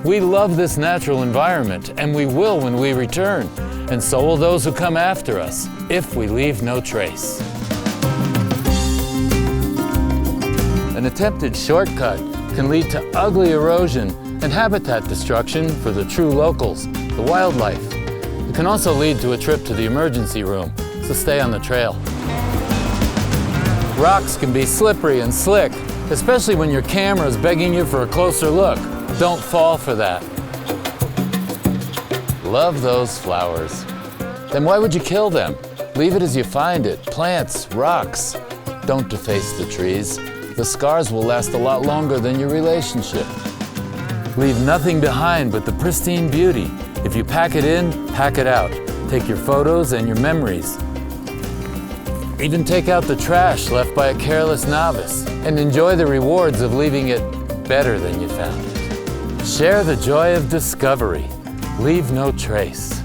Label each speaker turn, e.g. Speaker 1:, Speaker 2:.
Speaker 1: We love this natural environment, and we will when we return. And so will those who come after us, if we leave no trace. An attempted shortcut can lead to ugly erosion and habitat destruction for the true locals, the wildlife. It can also lead to a trip to the emergency room, so stay on the trail. Rocks can be slippery and slick, especially when your camera is begging you for a closer look. Don't fall for that. Love those flowers. Then why would you kill them? Leave it as you find it. Plants, rocks. Don't deface the trees. The scars will last a lot longer than your relationship. Leave nothing behind but the pristine beauty. If you pack it in, pack it out. Take your photos and your memories. Even take out the trash left by a careless novice and enjoy the rewards of leaving it better than you found it. Share the joy of discovery. Leave no trace.